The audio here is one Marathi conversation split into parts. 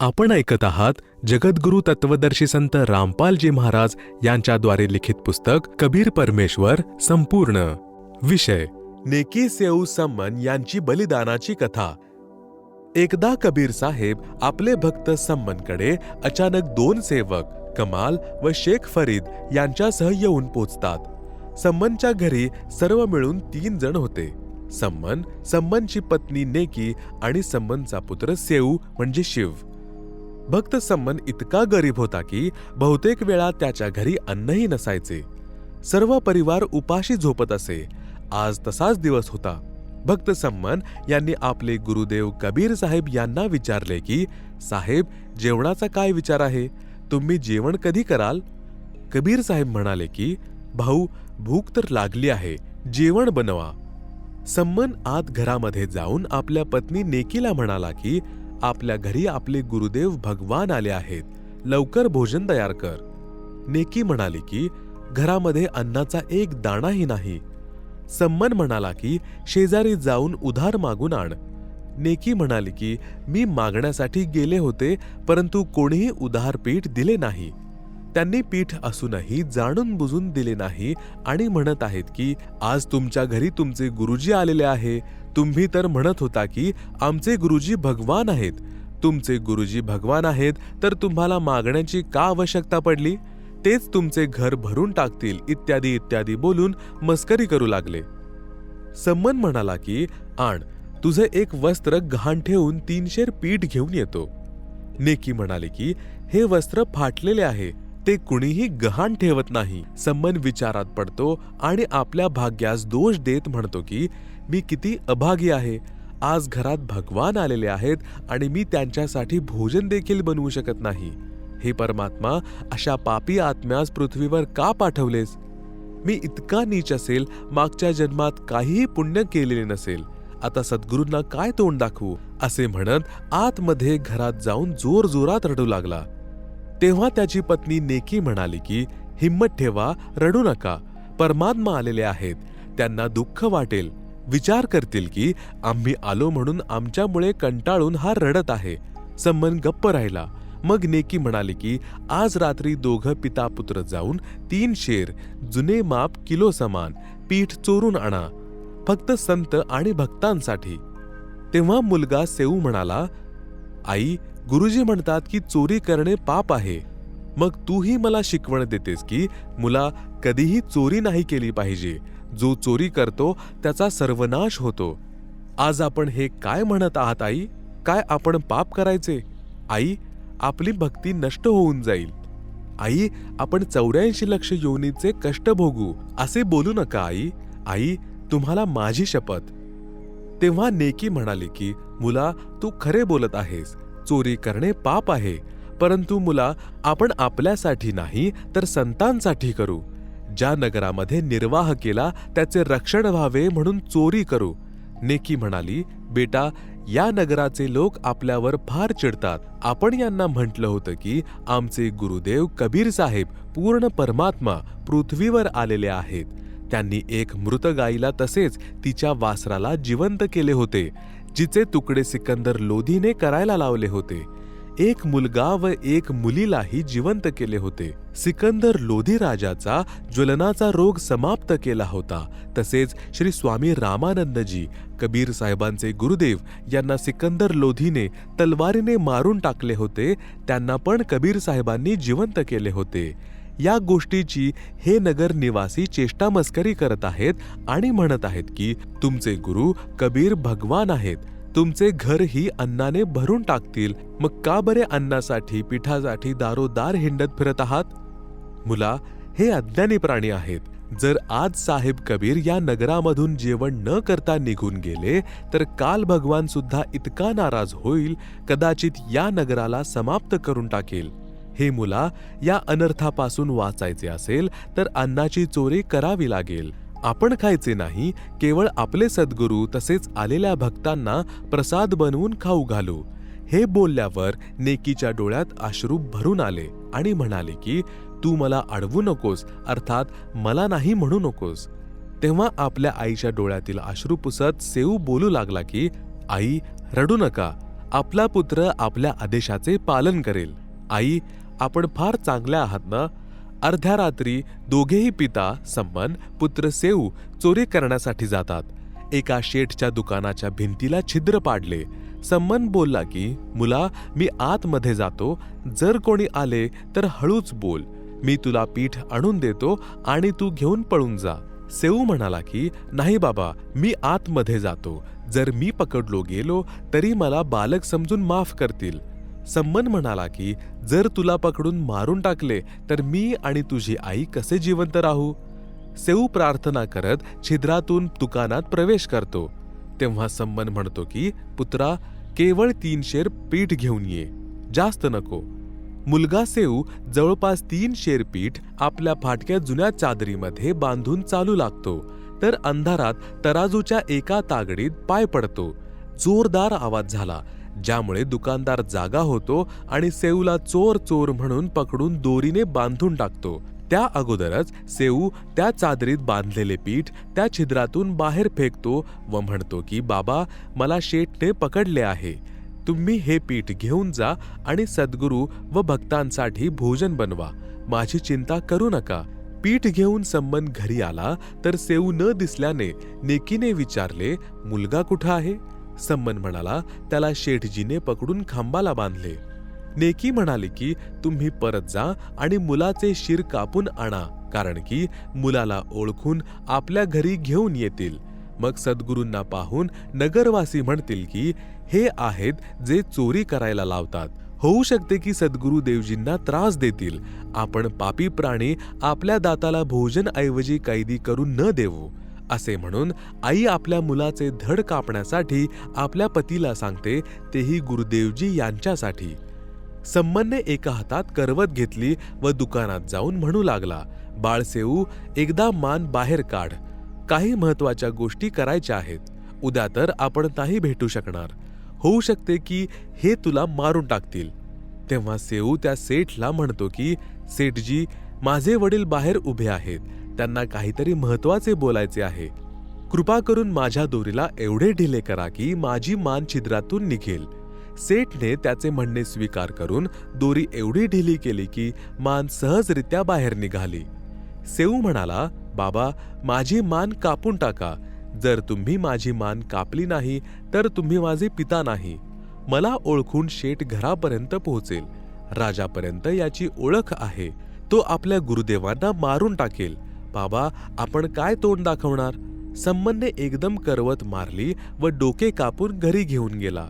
आपण ऐकत आहात जगद्गुरु तत्वदर्शी संत रामपालजी महाराज यांच्याद्वारे लिखित पुस्तक कबीर परमेश्वर संपूर्ण. विषय नेकी सेऊ सम्मन यांची बलिदानाची कथा. एकदा कबीर साहेब आपले भक्त सम्मनकडे अचानक दोन सेवक कमाल व शेख फरीद यांच्यासह येऊन पोचतात. सम्मनच्या घरी सर्व मिळून 3 जण होते. सम्मनची पत्नी नेकी आणि सम्मनचा पुत्र सेऊ म्हणजे शिव. भक्त सम्मन इतका गरीब होता की बहुतेक वेळा त्याच्या घरी अन्नही नसायचे. सर्व परिवार उपाशी झोपत असे. आज तसाच दिवस होता. भक्त सम्मन यांनी आपले गुरुदेव कबीर साहेब यांना विचारले की, साहेब, जेवणाचा काय विचार आहे? तुम्ही जेवण कधी कराल? कबीर साहेब म्हणाले की, भाऊ, भूक तर लागली आहे, जेवण बनवा. सम्मन आत घरामध्ये जाऊन आपल्या पत्नी नेकीला म्हणाला की, आपल्या घरी आपले गुरुदेव भगवान आले आहेत, लवकर भोजन तयार कर. नेकी म्हणाली की, घरामध्ये अन्नाचा एक दाणाही नाही. सम्मन म्हणाला की, शेजारी जाऊन उधार मागून आण. नेकी म्हणाली की, मी मागण्यासाठी गेले होते, परंतु कोणीही उधार पीठ दिले नाही. त्यांनी पीठ असूनही जाणून बुजून दिले नाही आणि म्हणत आहेत की, आज तुमच्या घरी तुमचे गुरुजी आलेले आहे. तुम्ही तर म्हणत होता की आमचे गुरुजी भगवान आहेत. तुमचे गुरुजी भगवान आहेत तर तुम्हाला मागण्याची का आवश्यकता पडली? तेच तुमचे घर भरून टाकतील, इत्यादी इत्यादी बोलून मस्करी करू लागले. सम्मन म्हणाला की, आण, तुझे एक वस्त्र गहाण ठेवून 3 शेर पीठ घेऊन येतो. नेकी म्हणाली की, हे वस्त्र फाटलेले आहे, ते कुणीही गहाण ठेवत नाही. सम्मन विचारात पडतो आणि आपल्या भाग्यास दोष देत म्हणतो की, मी किती अभागी आहे. आज घरात भगवान आलेले आहेत आणि मी त्यांच्यासाठी भोजन देखील बनवू शकत नाही. हे परमात्मा, अशा पापी आत्म्यास पृथ्वीवर का पाठवलेस? मी इतका नीच असेल, मागच्या जन्मात काहीही पुण्य केलेले नसेल, आता सद्गुरूंना काय तोंड दाखवू? असे म्हणत आतमध्ये घरात जाऊन जोरजोरात रडू लागला. तेव्हा त्याची पत्नी नेकी म्हणाली की, हिम्मत ठेवा, रडू नका. परमात्मा आलेले आहेत, त्यांना दुःख वाटेल, विचार करतील की आम्ही आलो म्हणून आमच्यामुळे कंटाळून हा रडत आहे. सम्मन गप्प राहिला. मग नेकी म्हणाली की, आज रात्री दोघं पिता पुत्र जाऊन 3 शेर जुने माप किलो समान पीठ चोरून आणा, फक्त संत आणि भक्तांसाठी. तेव्हा मुलगा सेऊ म्हणाला, आई, गुरुजी म्हणतात की चोरी करणे पाप आहे. मग तूही मला शिकवण देतेस की मुला, कधीही चोरी नाही केली पाहिजे. जो चोरी करतो त्याचा सर्वनाश होतो. आज आपण हे काय म्हणत आहात आई? काय आपण पाप करायचे? आई, आपली भक्ती नष्ट होऊन जाईल. आई, आपण 84 लक्ष योनीचे कष्ट भोगू. असे बोलू नका आई. आई, तुम्हाला माझी शपथ. तेव्हा नेकी म्हणाली की, मुला, तू खरे बोलत आहेस. चोरी करणे पाप आहे, परंतु मुला, आपण आपल्यासाठी नाही तर संतांसाठी करू. ज्या नगरामध्ये निर्वाह केला त्याचे रक्षण व्हावे म्हणून चोरी करू. नेकी म्हणाली, बेटा, या नगराचे लोक आपल्यावर फार चिडतात. आपण यांना म्हटलं होतं की आमचे गुरुदेव कबीर साहेब पूर्ण परमात्मा पृथ्वीवर आलेले आहेत. त्यांनी एक मृत गाईला तसेच तिच्या वासराला जिवंत केले होते, जिचे तुकडे सिकंदर लोधीने करायला लावले होते. एक मुलगा व एक मुलीलाही जिवंत केले होते. सिकंदर लोधी राजाचा ज्वलनाचा रोग समाप्त केला होता. तसेच श्री स्वामी रामानंदजी, कबीर साहेबांचे गुरुदेव, यांना सिकंदर लोधीने तलवारीने मारून टाकले होते. त्यांना पण कबीर साहेबांनी जिवंत केले होते. या गोष्टीची हे नगर निवासी चेष्टा मस्करी करत आहेत आणि म्हणत आहेत की तुमचे गुरु कबीर भगवान आहेत. तुमचे घर ही अन्नाने भरून टाकतील. मग का बरे अन्नासाठी, पिठासाठी दारोदार हिंडत फिरत आहात? मुला, हे अज्ञानी प्राणी आहेत. जर आज साहेब कबीर या नगरामधून जेवण न करता निघून गेले तर काल भगवान सुद्धा इतका नाराज होईल, कदाचित या नगराला समाप्त करून टाकेल. हे मुला, या अनर्थापासून वाचायचे असेल तर अन्नाची चोरी करावी लागेल. आपण खायचे नाही, केवळ आपले सद्गुरू तसेच आलेल्या भक्तांना प्रसाद बनवून खाऊ घालू. हे बोलल्यावर नेकीच्या डोळ्यात अश्रू भरून आले आणि म्हणाले की, तू मला अडवू नकोस, अर्थात मला नाही म्हणू नकोस. तेव्हा आपल्या आईच्या डोळ्यातील अश्रू पुसत सेऊ बोलू लागला की, आई, रडू नका. आपला पुत्र आपल्या आदेशाचे पालन करेल. आई, आपण फार चांगल्या आहात ना? अर्ध्या रात्री दोघेही पिता सम्मन पुत्र सेऊ चोरी करण्यासाठी जातात. एका शेठच्या दुकानाच्या भिंतीला छिद्र पाडले. सम्मन बोलला की, मुला, मी आतमध्ये जातो. जर कोणी आले तर हळूच बोल. मी तुला पीठ आणून देतो आणि तू घेऊन पळून जा. सेऊ म्हणाला की, नाही बाबा, मी आतमध्ये जातो. जर मी पकडलो गेलो तरी मला बालक समजून माफ करतील. सम्मन म्हणाला की, जर तुला पकडून मारून टाकले तर मी आणि तुझी आई कसे जिवंत राहू? सेऊ प्रार्थना करत छिद्रातून दुकानात प्रवेश करतो. तेव्हा सम्मन म्हणतो की, पुत्रा, केवळ 3 शेर पीठ घेऊन ये, जास्त नको. मुलगा सेऊ जवळपास 3 शेर पीठ आपल्या फाटक्या जुन्या चादरीमध्ये बांधून चालू लागतो. तर अंधारात तराजूच्या एका तागडीत पाय पडतो. जोरदार आवाज झाला, ज्यामुळे दुकानदार जागा होतो आणि सेऊला चोर चोर म्हणून पकडून दोरीने बांधून टाकतो. त्या अगोदरच सेऊ त्या चादरीत बांधलेले पीठ त्या छिद्रातून बाहेर फेकतो व म्हणतो की, बाबा, मला शेठने पकडले आहे. तुम्ही हे पीठ घेऊन जा आणि सद्गुरू व भक्तांसाठी भोजन बनवा. माझी चिंता करू नका. पीठ घेऊन सम्मन घरी आला तर सेऊ न दिसल्याने नेकीने विचारले, मुलगा कुठं आहे? सम्मन म्हणाला, त्याला शेठजीने पकडून खांबाला बांधले. नेकी म्हणाली की, तुम्ही परत जा आणि मुलाचे शिर कापून आणा, कारण की मुलाला ओळखून आपल्या घरी घेऊन येतील. मग सद्गुरूंना पाहून नगरवासी म्हणतील की, हे आहेत जे चोरी करायला लावतात. होऊ शकते की सद्गुरू देवजींना त्रास देतील. आपण पापी प्राणी आपल्या दाताला भोजन ऐवजी कैदी करून न देऊ. असे म्हणून आई आपल्या मुलाचे धड कापण्यासाठी आपल्या पतीला सांगते, तेही गुरुदेवजी यांच्यासाठी. सम्मनने एका हातात करवत घेतली व दुकानात जाऊन म्हणू लागला, बाळ सेऊ, एकदा मान बाहेर काढ. काही महत्वाच्या गोष्टी करायच्या आहेत. उद्या तर आपण नाही भेटू शकणार. होऊ शकते की हे तुला मारून टाकतील. तेव्हा सेऊ त्या सेठला म्हणतो की, सेठजी, माझे वडील बाहेर उभे आहेत. त्यांना काहीतरी महत्वाचे बोलायचे आहे. कृपा करून माझ्या दोरीला एवढे ढिले करा की माझी मान छिद्रातून निघेल. सेठने त्याचे म्हणणे स्वीकार करून दोरी एवढी ढिली केली की मान सहजरित्या बाहेर निघाली. सेऊ म्हणाला, बाबा, माझी मान कापून टाका. जर तुम्ही माझी मान कापली नाही तर तुम्ही माझे पिता नाही. मला ओळखून शेठ घरापर्यंत पोहोचेल. राजापर्यंत याची ओळख आहे. तो आपल्या गुरुदेवांना मारून टाकेल. बाबा, आपण काय तोंड दाखवणार? सम्मनने एकदम करवत मारली व डोके कापून घरी घेऊन गेला.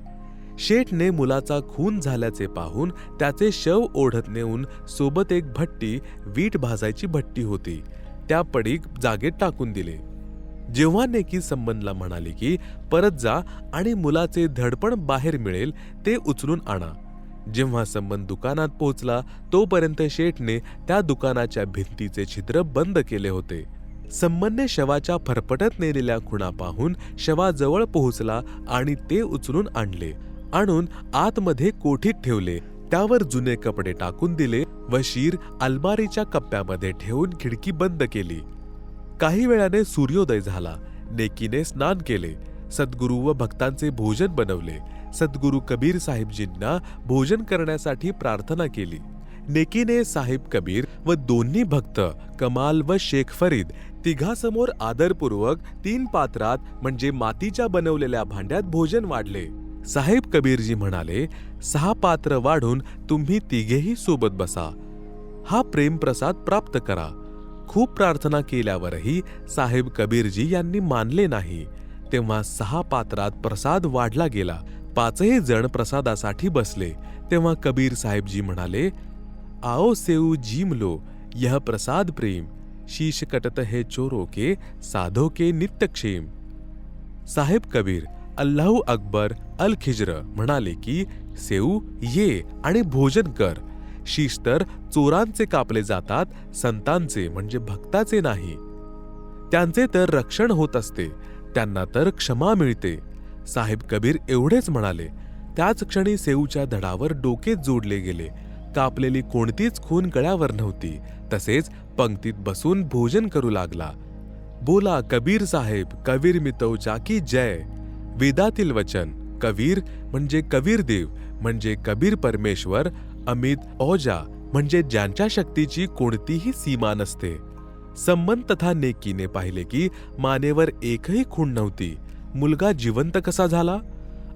शेठने मुलाचा खून झाल्याचे पाहून त्याचे शव ओढत नेऊन सोबत एक भट्टी, वीट भाजायची भट्टी होती, त्या पडीक जागेत टाकून दिले. जेव्हा नेकी सम्मनला म्हणाली की परत जा आणि मुलाचे धडपण बाहेर मिळेल ते उचलून आणा. जेव्हा सम्मन दुकानात पोहोचला तोपर्यंत शेठने त्या दुकानाच्या भिंतीचे छिद्र बंद केले होते. सम्मनने शवाच्या फरफटत नेलेल्या खुणा पाहून शवाजवळ पोहोचला आणि ते उचलून आणले. आणून आतमध्ये कोठीत ठेवले. त्यावर जुने कपडे टाकून दिले व शीर अलमारीच्या कप्प्यामध्ये ठेवून खिडकी बंद केली. काही वेळाने सूर्योदय झाला. नेकीने स्नान केले. सद्गुरू व भक्तांचे भोजन बनवले. सद्गुरू कबीर साहेबजींना भोजन करण्यासाठी प्रार्थना केली. नेकीने साहेब कबीर व दोन्ही भक्त कमाल व शेख फरीद तिघासमोर आदरपूर्वक 3 पात्रात म्हणजे मातीच्या बनवलेल्या भांड्यात भोजन वाढले. साहेब कबीरजी म्हणाले, 6 पात्र वाढून तुम्ही तिघेही सोबत बसा. हा प्रेमप्रसाद प्राप्त करा. खूप प्रार्थना केल्यावरही साहेब कबीरजी यांनी मानले नाही. तेव्हा 6 पात्रात प्रसाद वाढला गेला. 5ही जण प्रसादासाठी बसले. तेव्हा कबीर साहेबजी म्हणाले, आओ सेऊ जीम लो, यह प्रसाद प्रेम, शीश कटत है चोरों के, साधो के नित्यक्षेम. साहेब कबीर अल्लाहू अकबर अल खिज्र म्हणाले की, सेऊ ये आणि भोजन कर. शीश तर चोरांचे कापले जातात, संतांचे म्हणजे भक्ताचे नाही. त्यांचे तर रक्षण होत असते, त्यांना तर क्षमा मिळते. साहेब कबीर एवढेच म्हणाले. त्याच क्षणी सेऊच्या धडावर डोके जोडले गेले. कापलेली कोणतीच खून गळ्यावर नव्हती. तसेच पंक्तीत बसून भोजन करू लागला. बोला कबीर साहेब, कबीर मितौ जाकी जय. वेदातील वचन. कबीर म्हणजे कबीर देव म्हणजे कबीर परमेश्वर, अमित औजा म्हणजे ज्यांच्या शक्तीची कोणतीही सीमा नसते. सम्मन तथा नेकीने पाहिले की मानेवर एकही खूण नव्हती. मुलगा जिवंत कसा झाला?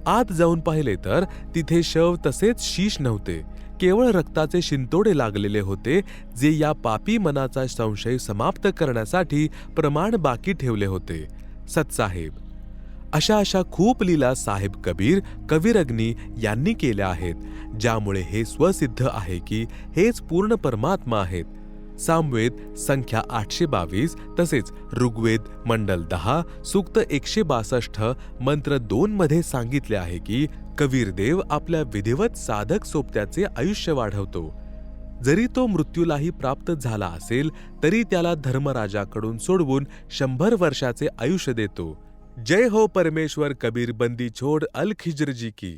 आत जाऊन पाहिले तर तिथे शव तसेच शीश नव्हते. केवळ रक्ताचे शिंतोडे लागलेले होते, जे या पापी मनाचा संशय समाप्त करण्यासाठी प्रमाण बाकी ठेवले होते. सतसाहेब. अशा खूप लीला साहेब कबीर कबीरअग्नी यांनी केल्या आहेत, ज्यामुळे हे स्वसिद्ध आहे की हेच पूर्ण परमात्मा आहेत. सामवेद संख्या 822 तसेच ऋग्वेद मंडल 10 सूक्त 162 मंत्र 2 मध्ये सांगितले आहे की कबीरदेव आपल्या विधिवत साधक सोबत्याचे आयुष्य वाढवतो. जरी तो मृत्यूलाही प्राप्त झाला असेल तरी त्याला धर्मराजाकडून सोडवून 100 वर्षाचे आयुष्य देतो. जय हो परमेश्वर कबीर बंदी छोड़ अल खिज्र जी की.